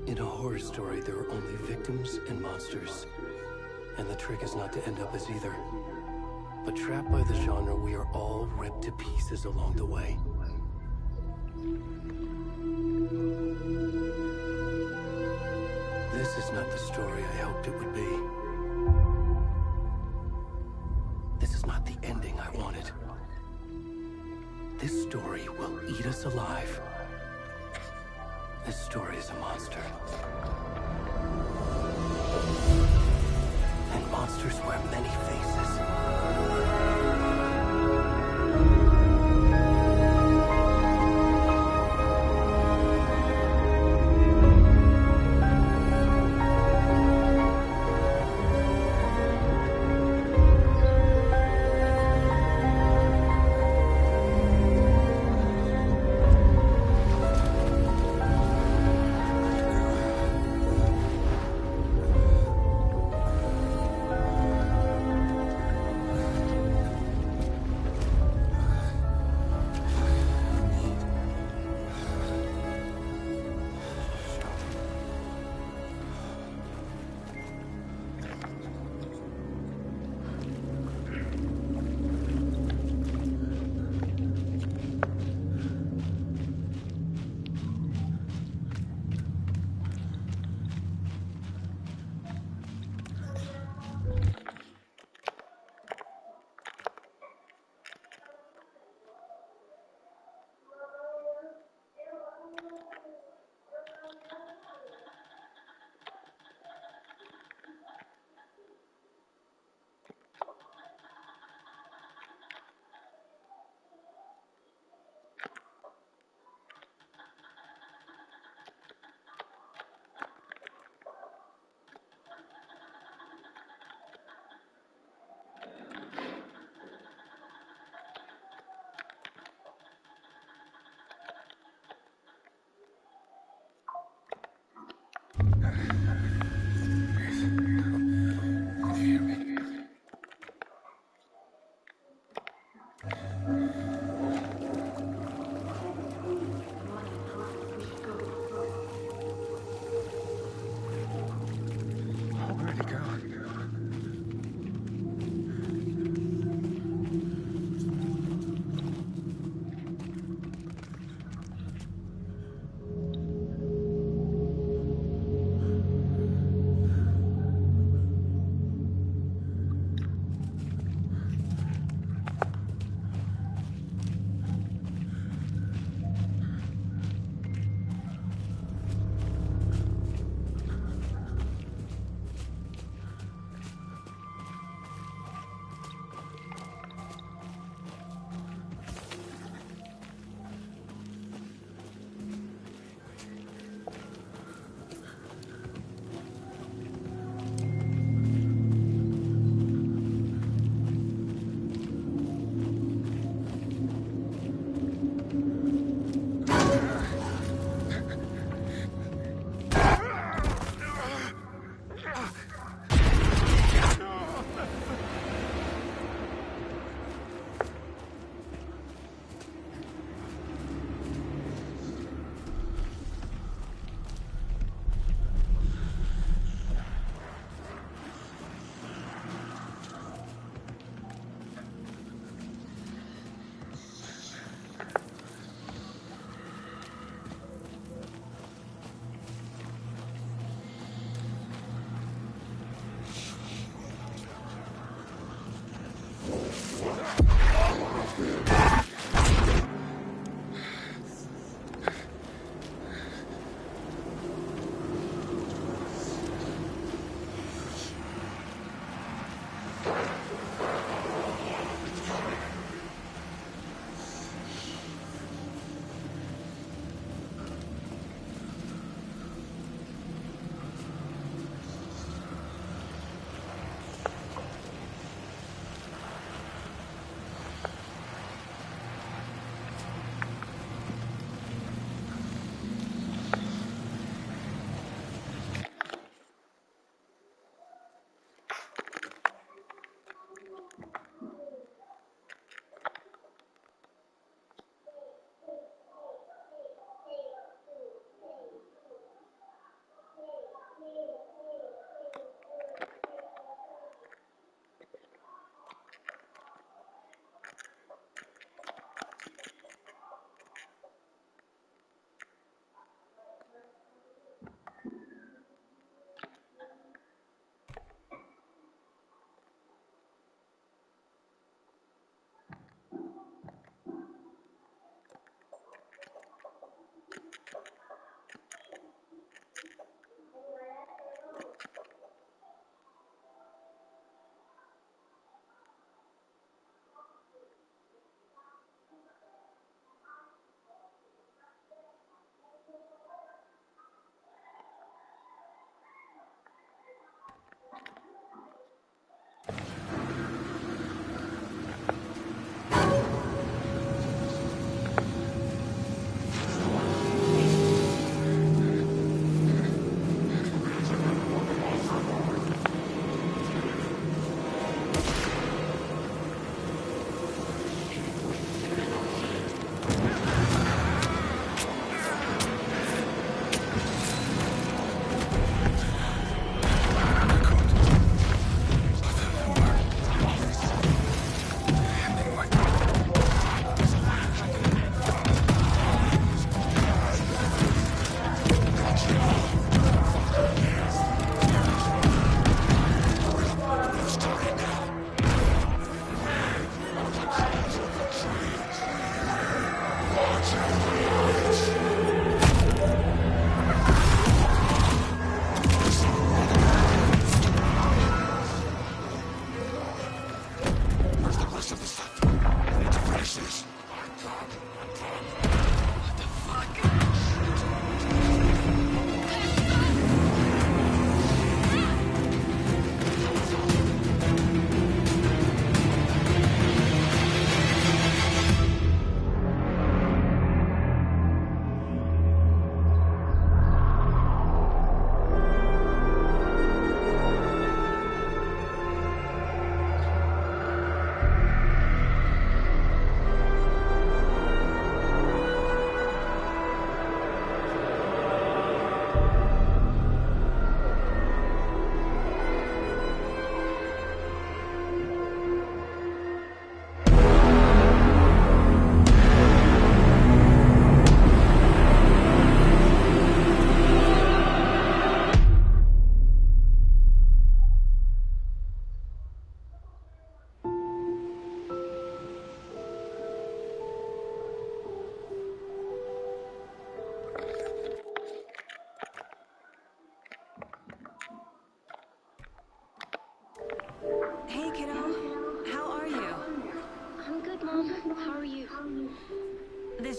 In a horror story, there are only victims and monsters. And the trick is not to end up as either. But trapped by the genre, we are all ripped to pieces along the way. This is not the story I hoped it would be. This is not the ending I wanted. This story will eat us alive. This story is a monster. And monsters wear many faces.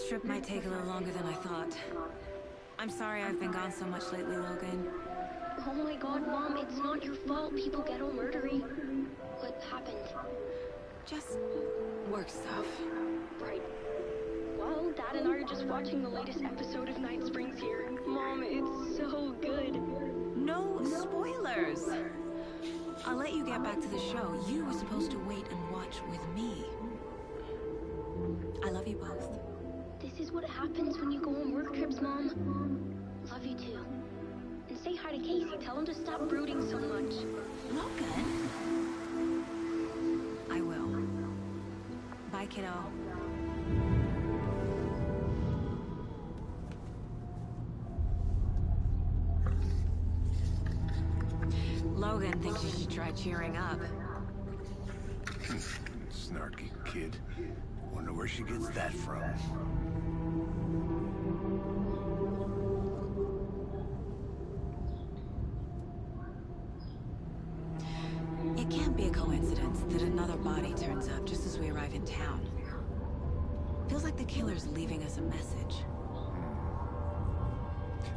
trip might take a little longer than I thought. I'm sorry I've been gone so much lately, Logan. Oh my god, Mom, it's not your fault people get all murdery. What happened? Just work stuff. Right. Well, Dad and I are just watching the latest episode of Night Springs here. Mom, it's so good. No spoilers! I'll let you get back to the show. You were supposed to wait and watch with me. I love you both. This is what happens when you go on work trips, Mom. Love you too. And say hi to Casey. Tell him to stop brooding so much. Logan? I will. Bye, kiddo. Logan thinks you should try cheering up. Snarky kid. Wonder where she gets that from. It can't be a coincidence that another body turns up just as we arrive in town. Feels like the killer's leaving us a message.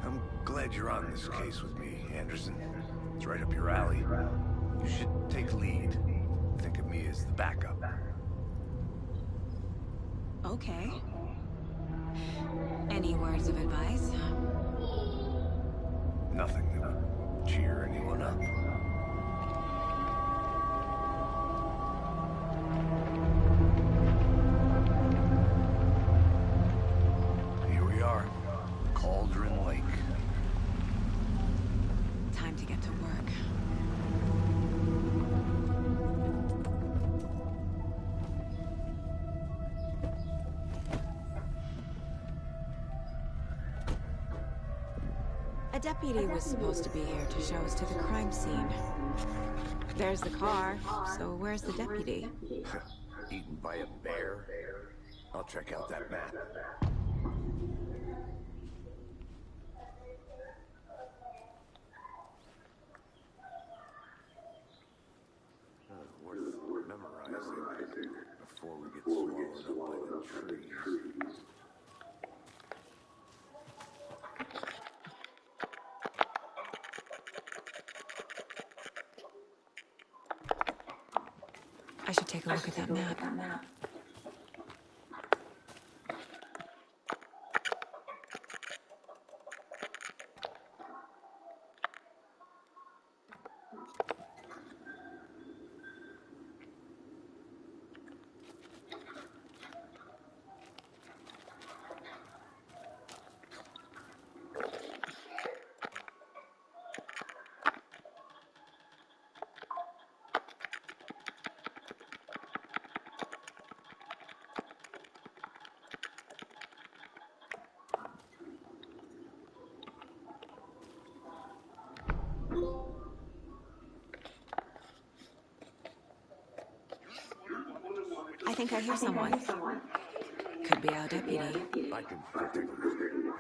I'm glad you're on this case with me, Anderson. It's right up your alley. You should take lead. Think of me as the backup. Okay. Any words of advice? Nothing that would cheer anyone up. Here we are. Cauldron Lake. Time to get to work. A deputy was supposed to be here to show us to the crime scene. There's the car, so where's the deputy? Eaten by a bear? I'll check out that map. Worth memorizing before we get swallowed up by the trees. I should take a look at that map. I think I hear someone. Could be our deputy. I can take a look.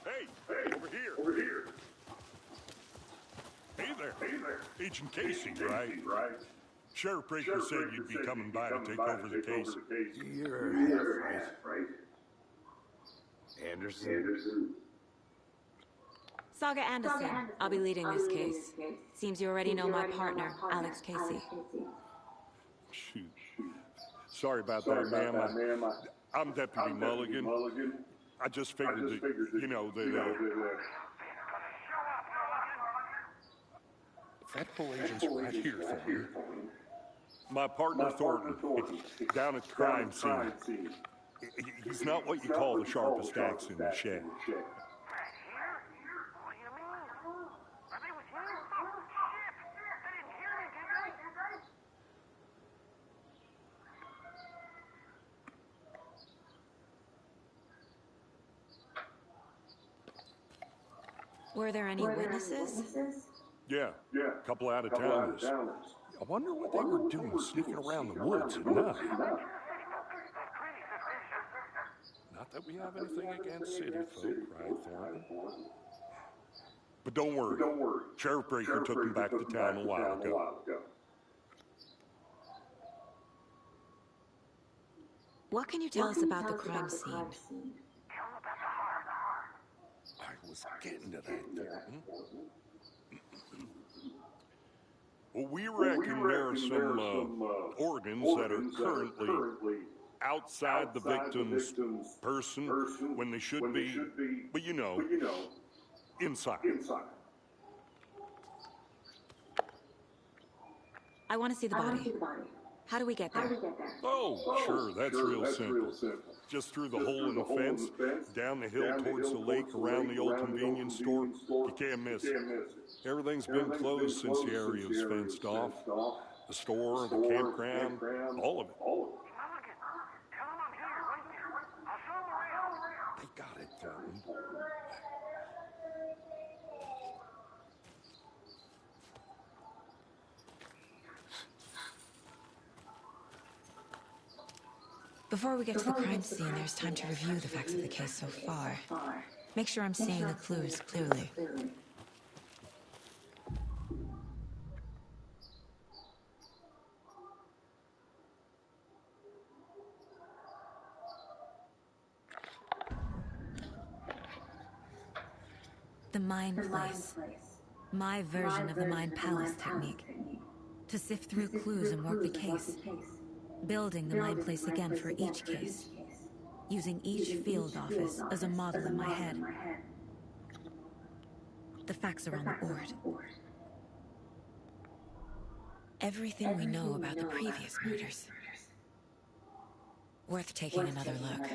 Hey, over here. Hey there. Agent Casey, right? Sheriff Breaker said you'd be coming by to take over the case. You're half right. Anderson. Saga Anderson. I'll be leading this case. Seems you already know my partner, Alex Casey. Shoot. Sorry about that, ma'am. I'm Deputy Mulligan. I just figured that, you know, that, Federal agents right here for you. my partner Thornton, down at the crime scene. He's not what you call the sharpest axe in the shed. Were there any witnesses? Yeah, a couple out of towners. I wonder what they were doing sneaking around the woods at night. Not that we have anything against city folk, right, Thornton? But don't worry. Sheriff Breaker took him back to town a while ago. What can you tell us about the crime scene? I was getting to that, Thornton. Well, we reckon there are some organs that are currently outside the victim's person when they should be, but you know, inside. I want to see the body. How do we get there? Oh, sure, that's real simple. Just through the hole in the fence, down the hill towards the lake, around the old convenience store. You can't miss it. Everything's been closed since the area was fenced off. The store, the campground, all of it. They got it, Thornton. Before we get to the crime scene, there's time to review the facts of the case so far. Make sure I'm seeing the clues clearly. The Mind Place. My version of the Mind Palace technique. To sift through clues and work the case. Building the Mind Place again for each case. Using each field office as a model in my head. The facts are on the board. Everything we know about the previous murders. Worth taking another look.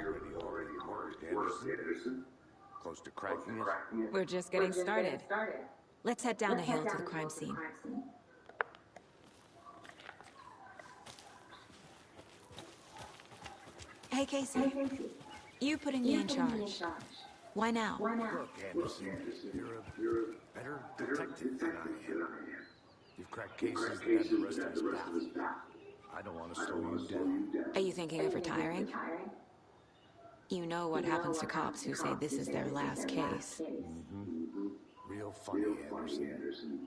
already hard at work, Anderson. Close to cracking it? We're just getting started. Let's head down the hill to the crime scene. Hey, Casey. You putting me in charge. Why now? Look, Anderson, you're a better detective than I am. You've cracked cases that have the rest of us baffled. I don't want to slow you down. Are you thinking of retiring? You know what happens to cops who say this is their last case. Real funny, Anderson.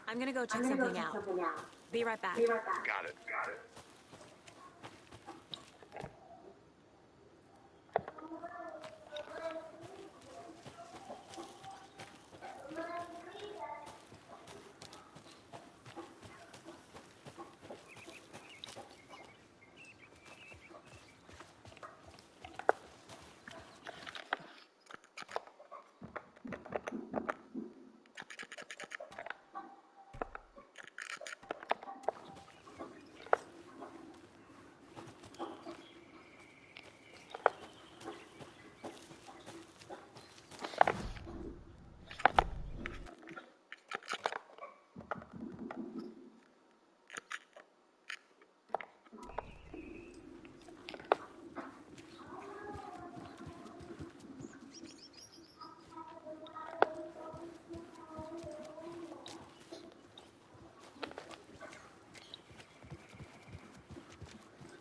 I'm gonna go check something out. Be right back. Got it.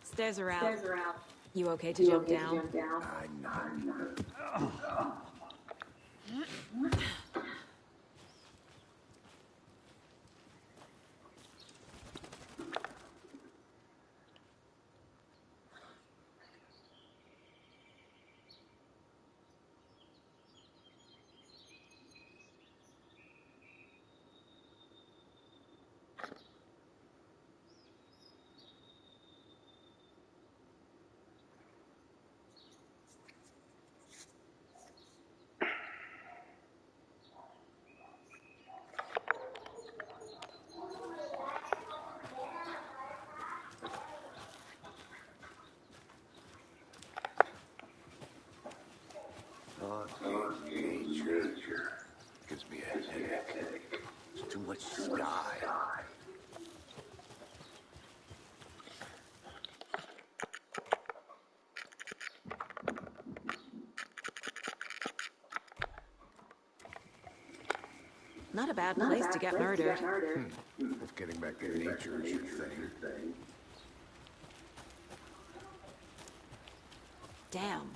Stairs are out. You okay to jump down? I know. Nature gives me a headache. There's too much sky. Not a bad place to get murdered. If getting back to nature is your thing. Damn.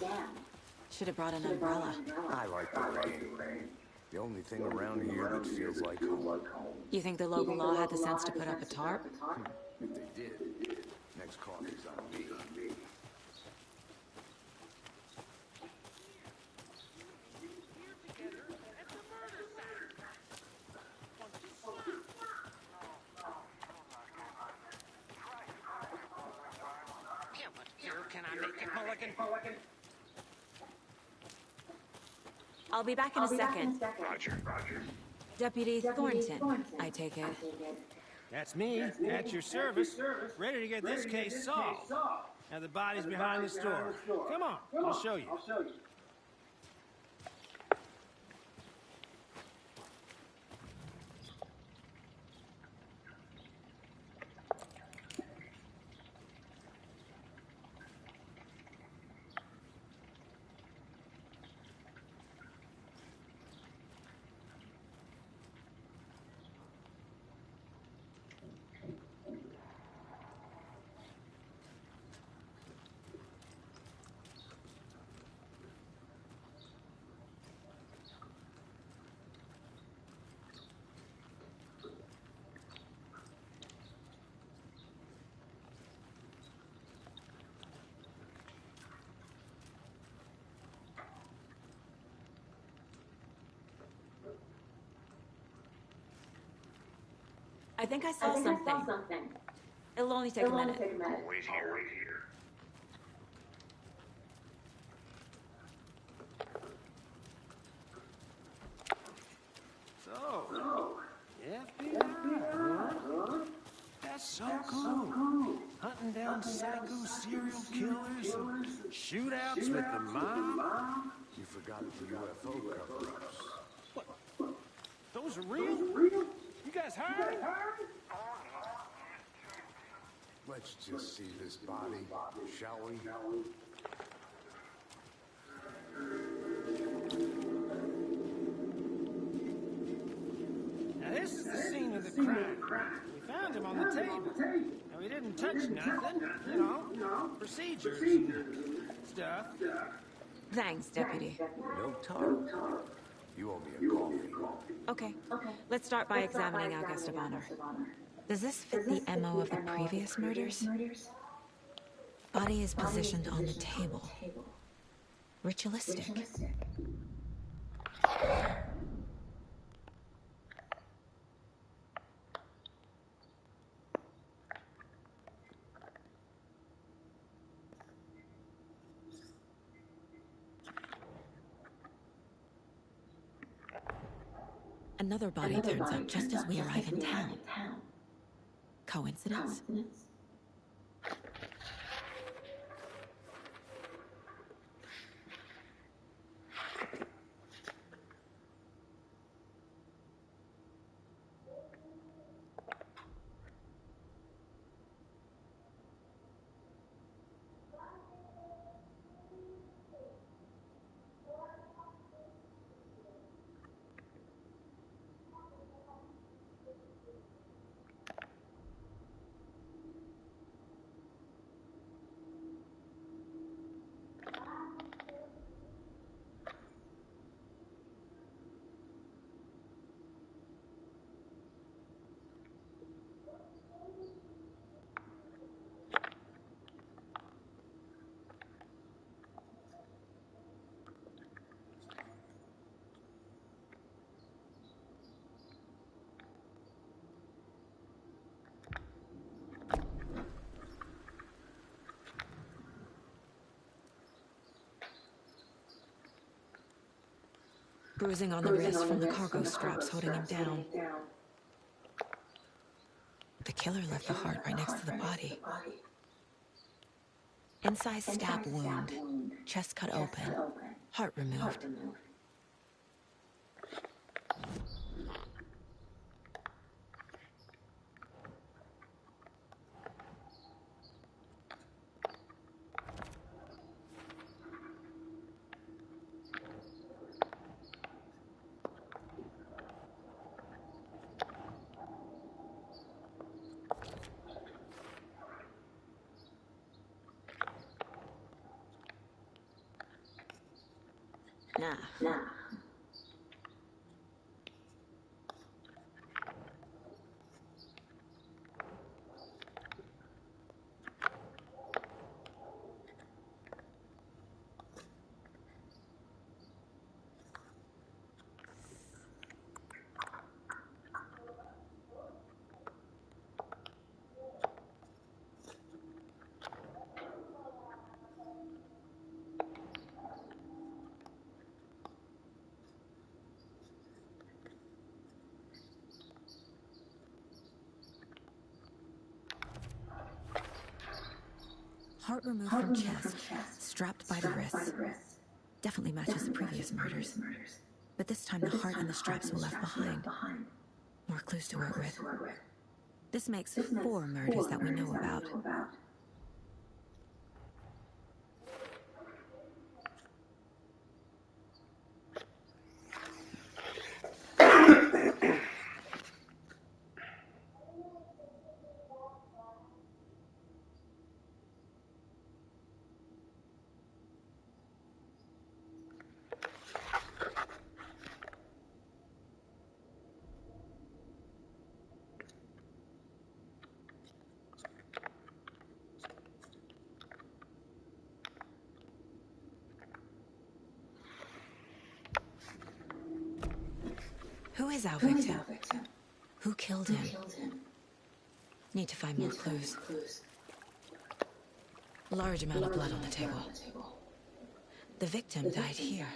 Should have brought an umbrella. I like the rain. The only thing around here that feels like home. You think the local law had the sense to put up a tarp? If they did, next coffee's on me. Can I make it, Mulligan? I'll be back in a second. Roger. Deputy Thornton, I take it. That's me, at your service, ready to get this case solved. Now the body's behind the store. Come on, I'll show you. I think I saw something. It'll only take a minute. Wait here. So, FBI, huh? That's so cool. Hunting down psycho serial killers and shootouts with the mob. You forgot the UFO cover-ups. What? Those are real? You guys hired? Let's just see this body, shall we? Now this is the scene of the crime. We found him on the table. Now he didn't touch nothing, you know, procedures and stuff. Thanks, Deputy. No tarp. You owe me a coffee. Okay. Let's start by examining our guest of honor. Does this fit the MO of the previous murders? Body is positioned on the table. Ritualistic. Another body turns up just as we arrive in town. Coincidence? Bruising on the wrist from the cargo straps holding him down. The killer left the heart right next to the body. Inside stab wound, chest cut open, heart removed. Nah. Heart removed from chest, strapped by the wrists. Definitely matches the previous murders. But this time the heart and the straps were left behind. More clues to work with. This makes 4 murders that we know about. Who is our victim? Who killed him? Need to find more clues. Large amount of blood on the table. The victim died here.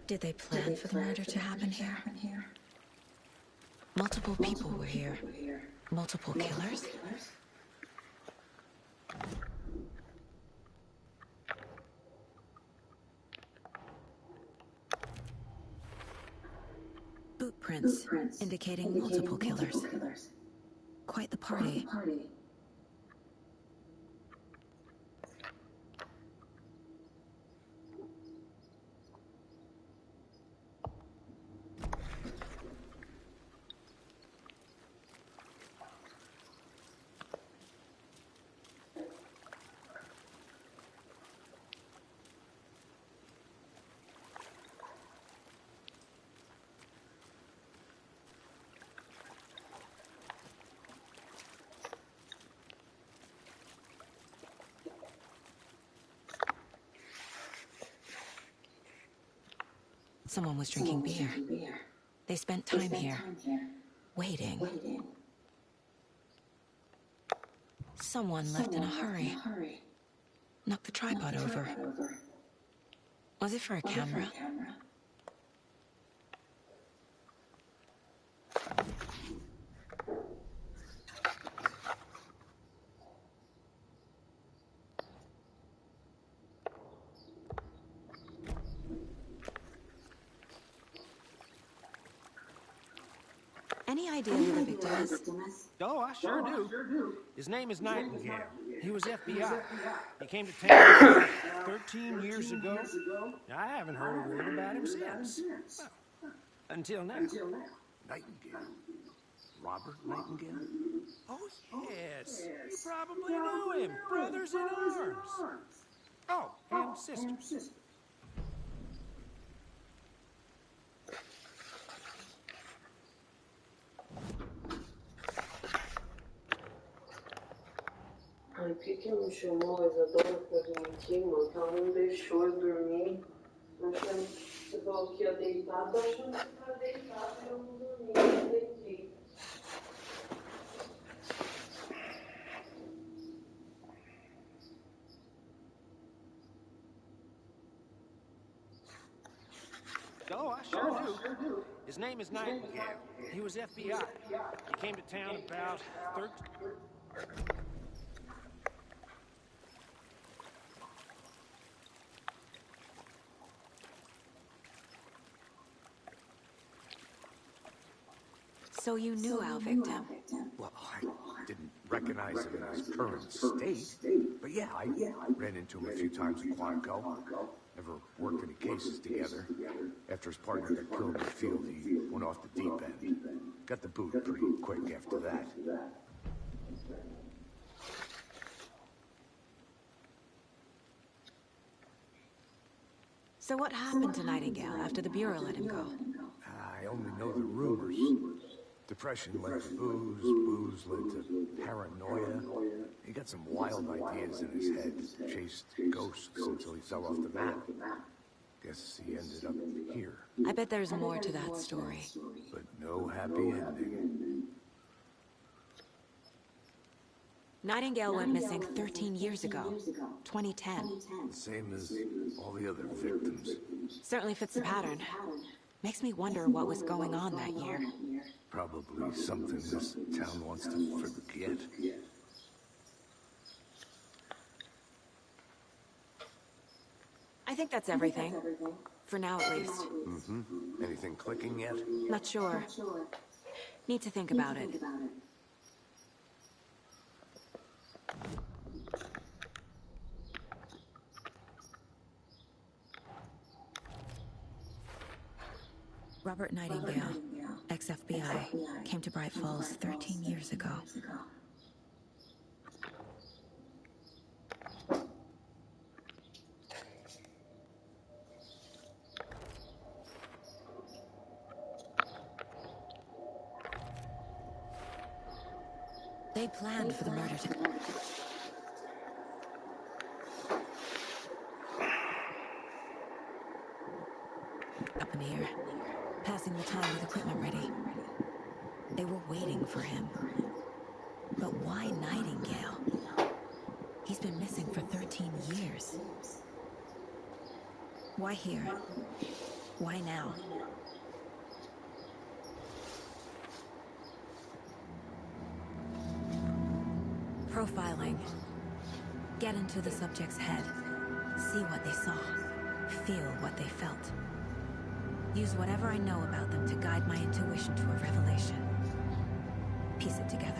Did they plan for the murder to happen here? Multiple people were here. Multiple killers? Boot prints indicating multiple killers. Quite the party. Someone was drinking beer. They spent time here, waiting. Someone left in a hurry. Knocked the tripod over. Was it for a camera? Any idea who the victim is? Oh, I sure do. His name is Nightingale. He was FBI. He came to town 13 years ago. I haven't heard a word about him since. Well, until now. Nightingale? Robert Nightingale? Oh, yes. You probably know him. Brothers in arms. Oh, and sisters. Ai, por que não chamou a Isadora pra vir aqui, mano? Que ela não deixou eu dormir. Achando que você falou que ia deitar, tô achando que tá deitado e eu não dormi, não entendi. Oh, I sure do. His name is Nightingale. He was FBI. He came to town about 13... So you knew our victim? Well, I didn't recognize him in his current state. But yeah, I ran into him a few times in Quantico. Never worked any cases together. After his partner got killed in the field, he went off the deep end. Got the boot pretty quick after that. So what happened to Nightingale after the Bureau let him go? I only know the rumors. Depression led to booze, booze led to paranoia. He got some wild ideas in his head, chased ghosts until he fell off the map. Guess he ended up here. I bet there's more to that story. But no happy ending. Nightingale went missing 13 years ago, 2010. Same as all the other victims. Certainly fits the pattern. Makes me wonder what was going on that year. Probably something this town wants to forget. I think that's everything. For now, at least. Mm-hmm. Anything clicking yet? Not sure. Need to think about it. Robert Nightingale, ex-FBI, came to Bright Falls 13 years ago. They planned for the murder to... Up in here, passing the time with equipment ready. They were waiting for him. But why Nightingale? He's been missing for 13 years. Why here? Why now? Profiling. Get into the subject's head. See what they saw. Feel what they felt. Use whatever I know about them to guide my intuition to a revelation. Piece it together.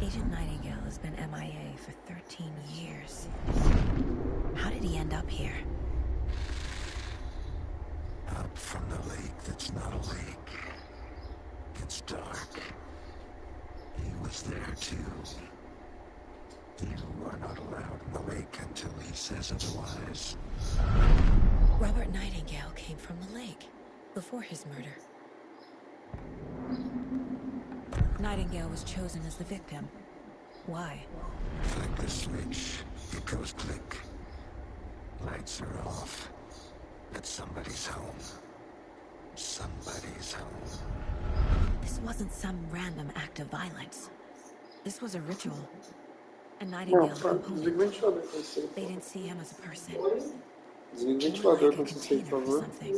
Agent Nightingale has been MIA for 13 years. How did he end up here? Up from the lake that's not a lake. It's dark. He was there too. You are not allowed in the lake until he says otherwise. Robert Nightingale came from the lake before his murder. Nightingale was chosen as the victim. Why? Flick the switch. It goes click. Lights are off. But somebody's home. Somebody's home. This wasn't some random act of violence. This was a ritual. A Nightingale component. They didn't see him as a person. Desliga o He ventilador was pra like a você, por container for favor. something.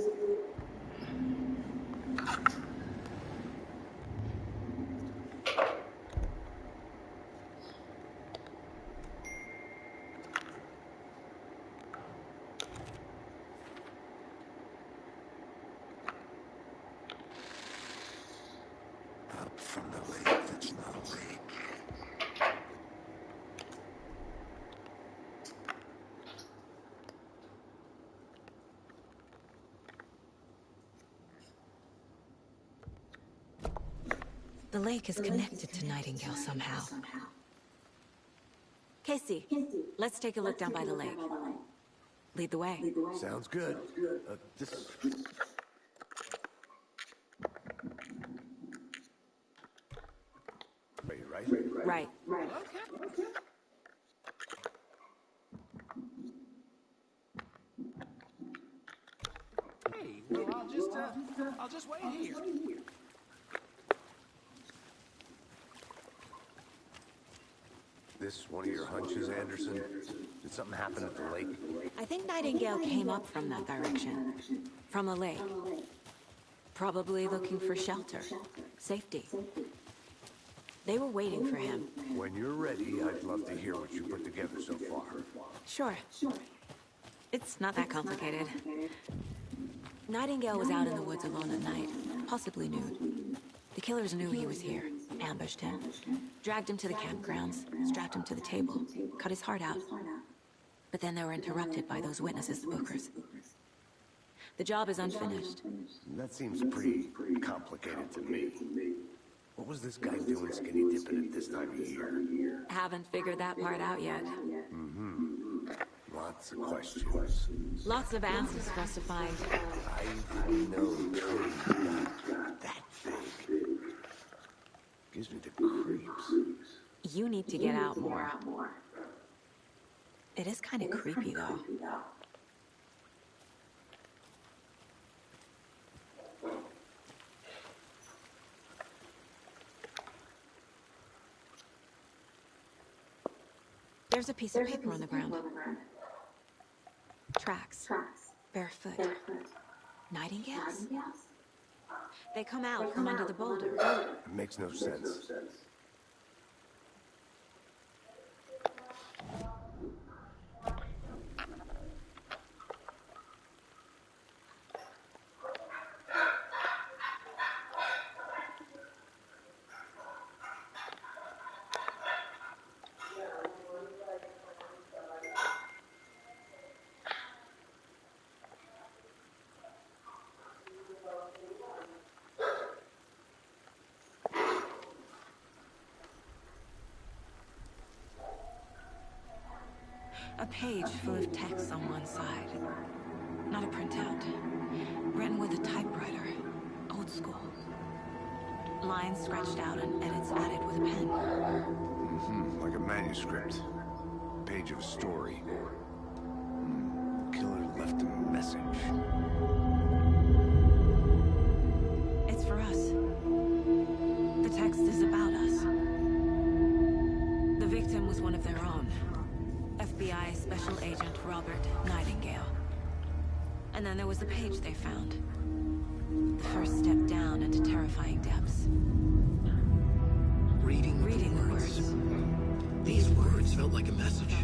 Up from the lake that's not a lake. The lake is connected to Nightingale somehow. Casey, let's take a look down by the lake. Lead the way. Sounds good. This... Right? Right. Okay. Hey, well, I'll just wait here. This one of your hunches, Anderson? Did something happen at the lake? I think Nightingale came up from that direction. From the lake. Probably looking for shelter. Safety. They were waiting for him. When you're ready, I'd love to hear what you put together so far. Sure. It's not that complicated. Nightingale was out in the woods alone at night, possibly nude. The killers knew he was here, ambushed him, dragged him to the campgrounds, strapped him to the table, cut his heart out. But then they were interrupted by those witnesses, the Bookers. The job is unfinished. That seems pretty complicated to me. What was this guy doing skinny dipping at this time of year? Haven't figured that part out yet. Lots of questions. Lots of answers for us to find. I didn't know the tree got that big. Gives me the creeps. You need to get out more. It is kind of creepy, though. There's a piece of paper on the ground. Tracks. Barefoot. Nightingales? They come out from under the boulder. It makes no sense. A page full of text on one side. Not a printout. Written with a typewriter. Old school. Lines scratched out and edits added with a pen. Like a manuscript. Page of a story. killer left a message. It's for us. The text is about us. The victim was one of their own. FBI Special Agent Robert Nightingale. And then there was the page they found. The first step down into terrifying depths. Reading the words. These words felt like a message.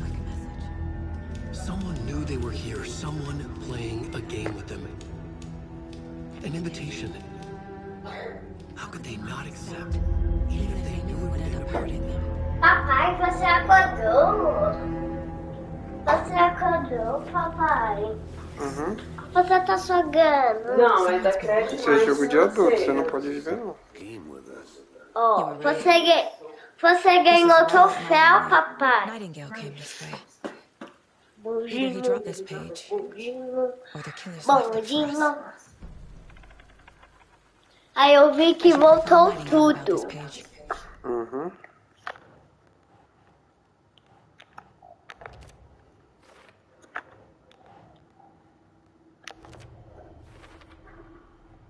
Someone knew they were here. Someone playing a game with them. An invitation. How could they not accept? Even if they knew it would end up hurting them. Papai, você acordou? Você acordou, papai? Uhum. Você tá jogando? Não, mas dá crédito. Isso é jogo de adulto, você não pode viver não. Ó, você ganhou troféu, papai. Nightingale came this way. Either he dropped this page, or the killers left it for us. Bondinho. Aí eu vi que voltou tudo. Uhum.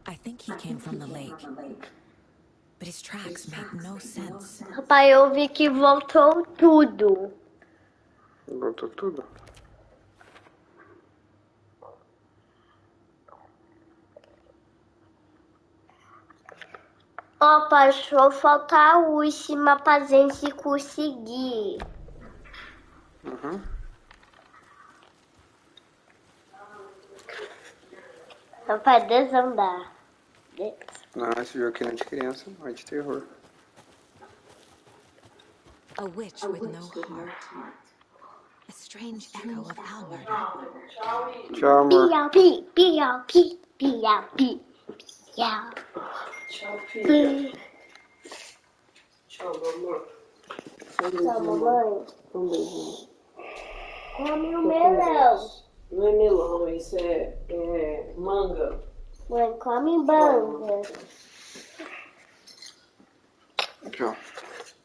I think he came from the lake. But his tracks make no sense. Papai, eu vi que voltou tudo. Voltou tudo. Ó, pai, só falta a última pra gente conseguir. Uhum. Papai, desandar. Não, esse jogo aqui não é de criança, não é de terror. A witch with no heart. A strange echo of our murder. Tchau, amor. Piau, pi, piau, pi, piau, pi, piau. Tchau, filha. Tchau, amor. Tchau, mamãe. Um beijinho. Come o melão. Não é melão, isso é manga. Mãe, come banga. Tchau.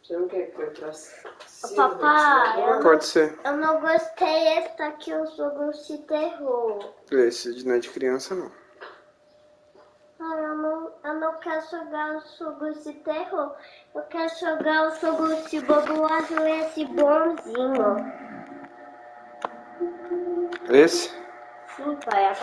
Você não quer que foi pra cima? Papai, Pode ser. eu não gostei esse daqui, eu jogo de terror. Esse não é de criança, não. Ai, eu não quero jogar os jogos de terror. Eu quero jogar os jogos de bobo azul, esse bonzinho. Esse? Sim, pai.